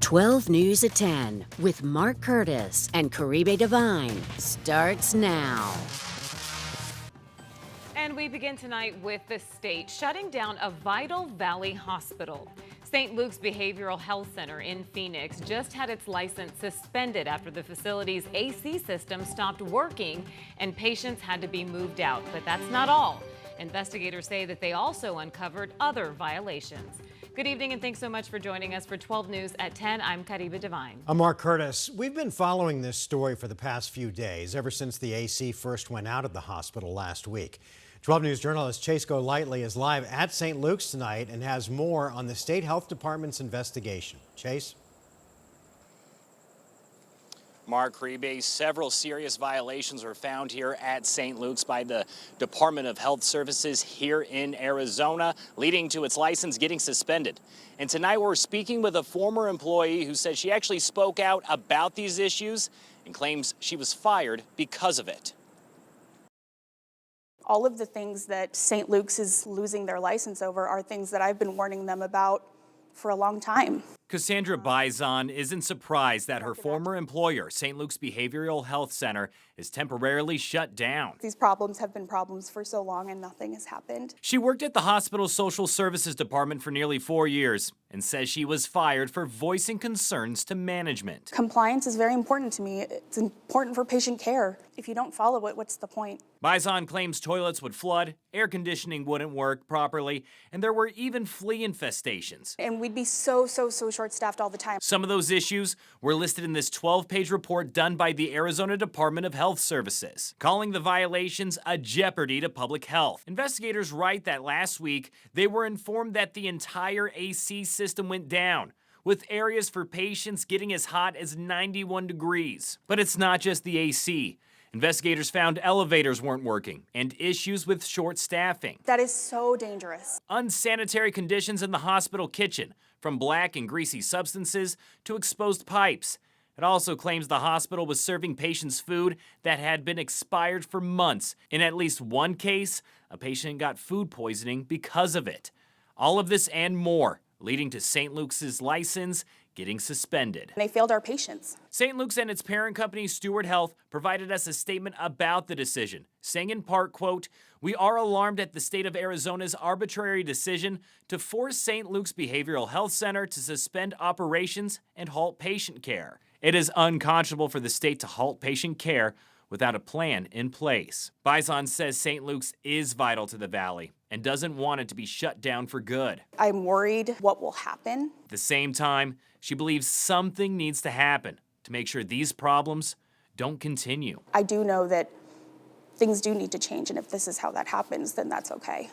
12 News at 10 with Mark Curtis and Caribe Divine starts now. And we begin tonight with the state shutting down a Vital Valley hospital. St. Luke's Behavioral Health Center in Phoenix just had its license suspended after the facility's AC system stopped working and patients had to be moved out. But that's not all. Investigators say that they also uncovered other violations. Good evening and thanks so much for joining us for 12 News at 10. I'm Caribe Divine. I'm Mark Curtis. We've been following this story for the past few days, ever since the AC first went out of the hospital last week. 12 News journalist Chase Golightly is live at St. Luke's tonight and has more on the state health department's investigation. Chase? Mark Caribe, several serious violations were found here at St. Luke's by the Department of Health Services here in Arizona, leading to its license getting suspended. And tonight we're speaking with a former employee who says she actually spoke out about these issues and claims she was fired because of it. All of the things that St. Luke's is losing their license over are things that I've been warning them about for a long time. Cassandra Bison isn't surprised that her former employer, St. Luke's Behavioral Health Center, is temporarily shut down. These problems have been problems for so long and nothing has happened. She worked at the hospital's social services department for nearly 4 years and says she was fired for voicing concerns to management. Compliance is very important to me. It's important for patient care. If you don't follow it, what's the point? Bison claims toilets would flood, air conditioning wouldn't work properly, and there were even flea infestations. And we'd be so short-staffed all the time. Some of those issues were listed in this 12-page report done by the Arizona Department of Health Services, calling the violations a jeopardy to public health. Investigators write that last week they were informed that the entire AC system went down, with areas for patients getting as hot as 91 degrees. But it's not just the AC. Investigators found elevators weren't working and issues with short staffing. That is so dangerous. Unsanitary conditions in the hospital kitchen, from black and greasy substances to exposed pipes. It also claims the hospital was serving patients food that had been expired for months. In at least one case, a patient got food poisoning because of it. All of this and more, leading to St. Luke's license getting suspended. They failed our patients. St. Luke's and its parent company, Steward Health, provided us a statement about the decision, saying in part, quote, "We are alarmed at the state of Arizona's arbitrary decision to force St. Luke's Behavioral Health Center to suspend operations and halt patient care. It is unconscionable for the state to halt patient care without a plan in place." Bison says St. Luke's is vital to the valley and doesn't want it to be shut down for good. I'm worried what will happen. At the same time, she believes something needs to happen to make sure these problems don't continue. I do know that things do need to change, and if this is how that happens, then that's okay.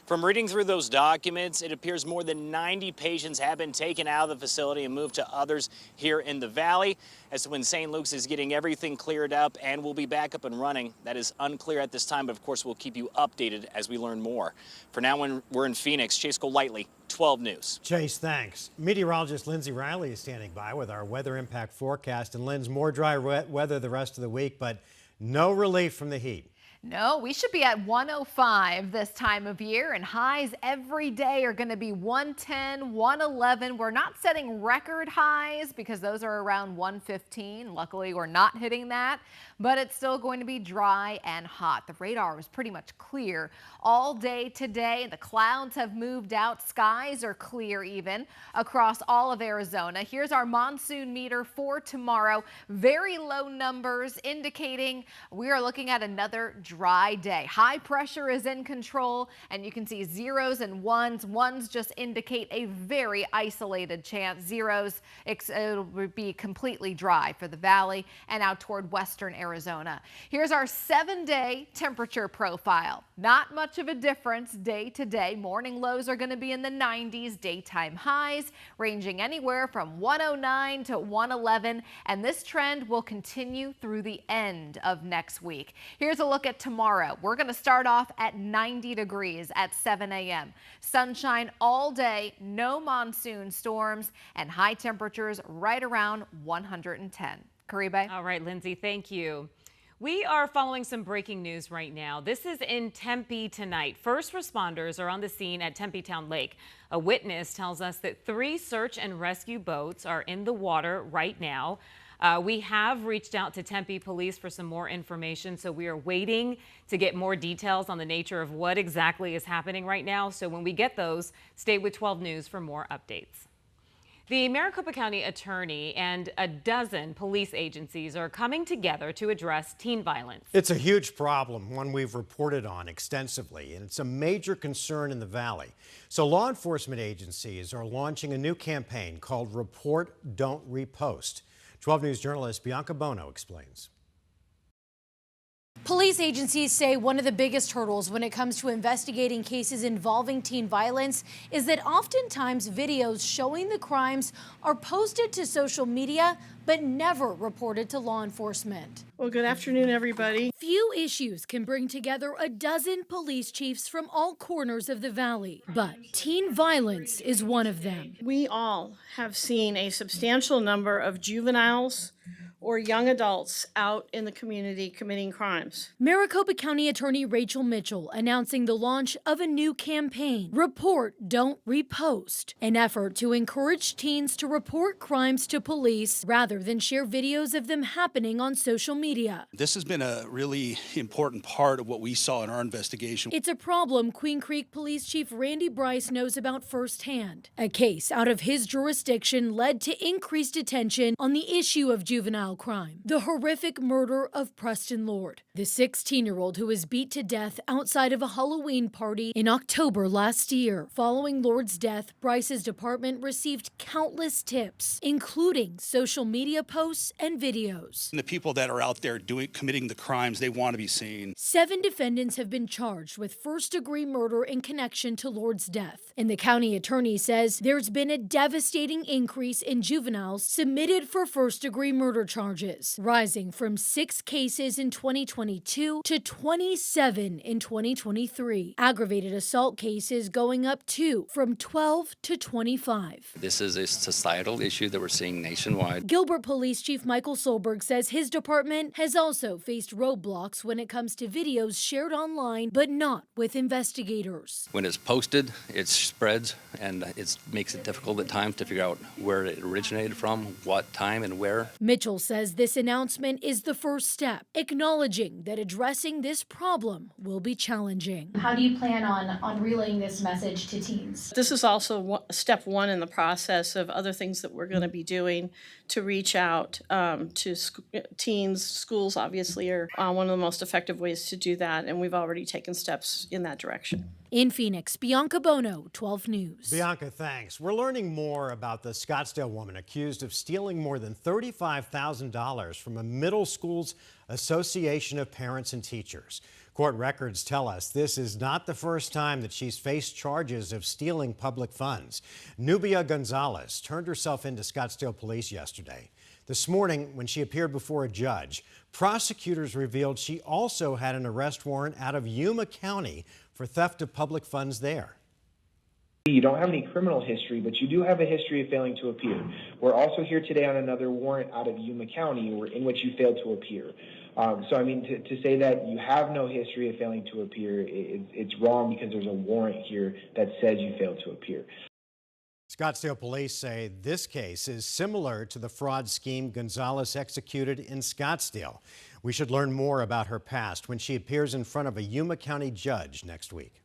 From reading through those documents, it appears more than 90 patients have been taken out of the facility and moved to others here in the valley. As to when St. Luke's is getting everything cleared up and will be back up and running, that is unclear at this time, but of course we'll keep you updated as we learn more. For now, when we're in Phoenix, Chase Golightly, 12 News. Chase, thanks. Meteorologist Lindsay Riley is standing by with our weather impact forecast. And Lindsay, more dry weather the rest of the week, but no relief from the heat. No, we should be at 105 this time of year, and highs every day are going to be 110, 111. We're not setting record highs because those are around 115. Luckily, we're not hitting that, but it's still going to be dry and hot. The radar was pretty much clear all day today. The clouds have moved out. Skies are clear even across all of Arizona. Here's our monsoon meter for tomorrow. Very low numbers indicating we are looking at another dry day. High pressure is in control, and you can see zeros and ones. Ones just indicate a very isolated chance. Zeros, it'll be completely dry for the valley and out toward western Arizona. Here's our 7-day temperature profile. Not much of a difference day to day. Morning lows are going to be in the 90s, daytime highs ranging anywhere from 109 to 111, and this trend will continue through the end of next week. Here's a look at tomorrow. We're going to start off at 90 degrees at 7 a.m. Sunshine all day, no monsoon storms, and high temperatures right around 110. Caribe? All right, Lindsay, thank you. We are following some breaking news right now. This is in Tempe tonight. First responders are on the scene at Tempe Town Lake. A witness tells us that 3 search and rescue boats are in the water right now. We have reached out to Tempe Police for some more information, so we are waiting to get more details on the nature of what exactly is happening right now. So when we get those, stay with 12 News for more updates. The Maricopa County Attorney and a dozen police agencies are coming together to address teen violence. It's a huge problem, one we've reported on extensively, and it's a major concern in the Valley. So law enforcement agencies are launching a new campaign called Report, Don't Repost. 12 News journalist Bianca Bono explains. Police agencies say one of the biggest hurdles when it comes to investigating cases involving teen violence is that oftentimes videos showing the crimes are posted to social media but never reported to law enforcement. Well, good afternoon, everybody. Few issues can bring together a dozen police chiefs from all corners of the Valley, but teen violence is one of them. We all have seen a substantial number of juveniles or young adults out in the community committing crimes. Maricopa County Attorney Rachel Mitchell announcing the launch of a new campaign, Report, Don't Repost, an effort to encourage teens to report crimes to police rather than share videos of them happening on social media. This has been a really important part of what we saw in our investigation. It's a problem Queen Creek Police Chief Randy Bryce knows about firsthand. A case out of his jurisdiction led to increased attention on the issue of juvenile crime, the horrific murder of Preston Lord, the 16-year-old who was beat to death outside of a Halloween party in October last year. Following Lord's death, Bryce's department received countless tips, including social media posts and videos. And the people that are out there committing the crimes, they want to be seen. 7 defendants have been charged with first-degree murder in connection to Lord's death, and the county attorney says there's been a devastating increase in juveniles submitted for first-degree murder charges, rising from 6 cases in 2022 to 27 in 2023. Aggravated assault cases going up too, from 12 to 25. This is a societal issue that we're seeing nationwide. Gilbert Police Chief Michael Solberg says his department has also faced roadblocks when it comes to videos shared online, but not with investigators. When it's posted, it spreads, and it makes it difficult at times to figure out where it originated from, what time and where. Mitchell says this announcement is the first step, acknowledging that addressing this problem will be challenging. How do you plan on relaying this message to teens? This is also step one in the process of other things that we're going to be doing to reach out to teens. Schools obviously are one of the most effective ways to do that, and we've already taken steps in that direction. In Phoenix, Bianca Bono, 12 News. Bianca, thanks. We're learning more about the Scottsdale woman accused of stealing more than $35,000 from a middle school's Association of Parents and Teachers. Court records tell us this is not the first time that she's faced charges of stealing public funds. Nubia Gonzalez turned herself into Scottsdale police yesterday. This morning, when she appeared before a judge, prosecutors revealed she also had an arrest warrant out of Yuma County for theft of public funds there. You don't have any criminal history, but you do have a history of failing to appear. We're also here today on another warrant out of Yuma County in which you failed to appear. So, I mean, to say that you have no history of failing to appear, it's wrong because there's a warrant here that says you failed to appear. Scottsdale police say this case is similar to the fraud scheme Gonzalez executed in Scottsdale. We should learn more about her past when she appears in front of a Yuma County judge next week.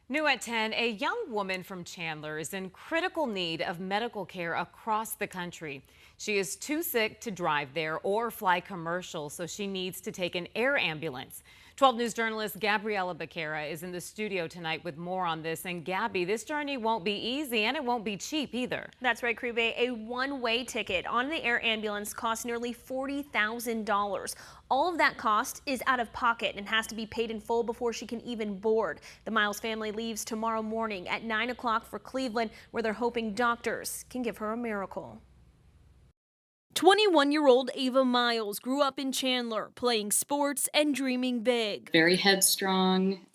New at 10, a young woman from Chandler is in critical need of medical care across the country. She is too sick to drive there or fly commercial, so she needs to take an air ambulance. 12 News journalist Gabriela Becerra is in the studio tonight with more on this. And Gabby, this journey won't be easy and it won't be cheap either. That's right, Krube. A one-way ticket on the air ambulance costs nearly $40,000. All of that cost is out of pocket and has to be paid in full before she can even board. The Miles family leaves tomorrow morning at 9 o'clock for Cleveland, where they're hoping doctors can give her a miracle. 21-year-old Ava Miles grew up in Chandler, playing sports and dreaming big. Very headstrong,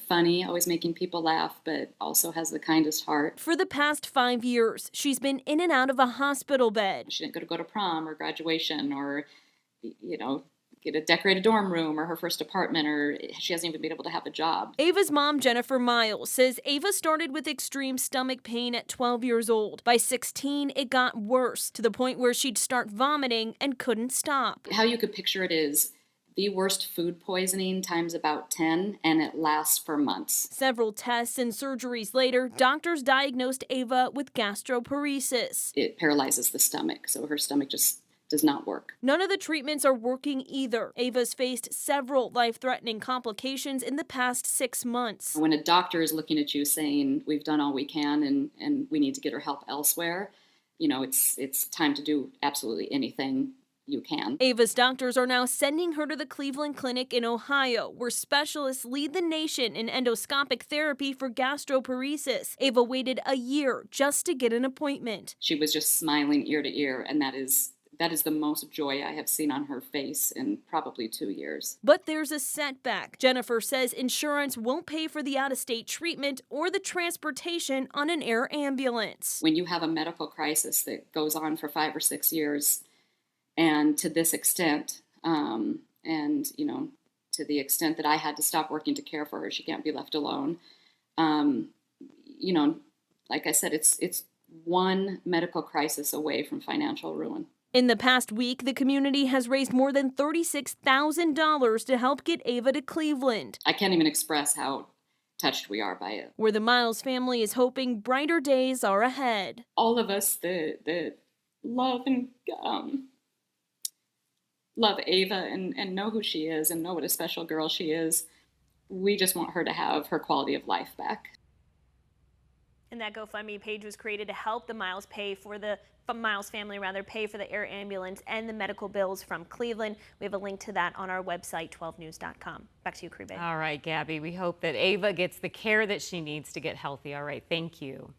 funny, always making people laugh, but also has the kindest heart. For the past 5 years, she's been in and out of a hospital bed. She didn't go to prom or graduation or, get a decorated dorm room or her first apartment, or she hasn't even been able to have a job. Ava's mom, Jennifer Miles, says Ava started with extreme stomach pain at 12 years old. By 16, it got worse to the point where she'd start vomiting and couldn't stop. How you could picture it is the worst food poisoning times about 10, and it lasts for months. Several tests and surgeries later, doctors diagnosed Ava with gastroparesis. It paralyzes the stomach, so her stomach just does not work. None of the treatments are working either. Ava's faced several life-threatening complications in the past 6 months. When a doctor is looking at you saying, we've done all we can and we need to get her help elsewhere, you know, it's time to do absolutely anything you can. Ava's doctors are now sending her to the Cleveland Clinic in Ohio, where specialists lead the nation in endoscopic therapy for gastroparesis. Ava waited a year just to get an appointment. She was just smiling ear to ear, and that is the most joy I have seen on her face in probably 2 years. But there's a setback. Jennifer says insurance won't pay for the out-of-state treatment or the transportation on an air ambulance. When you have a medical crisis that goes on for 5 or 6 years, and to this extent, and you know, to the extent that I had to stop working to care for her, she can't be left alone. You know, like I said, it's one medical crisis away from financial ruin. In the past week, the community has raised more than $36,000 to help get Ava to Cleveland. I can't even express how touched we are by it. Where the Miles family is hoping brighter days are ahead. All of us that love and love Ava and know who she is and know what a special girl she is, we just want her to have her quality of life back. And that GoFundMe page was created to help the Miles family pay for the air ambulance and the medical bills from Cleveland. We have a link to that on our website, 12news.com. Back to you, Caribe. All right, Gabby, we hope that Ava gets the care that she needs to get healthy. All right, thank you.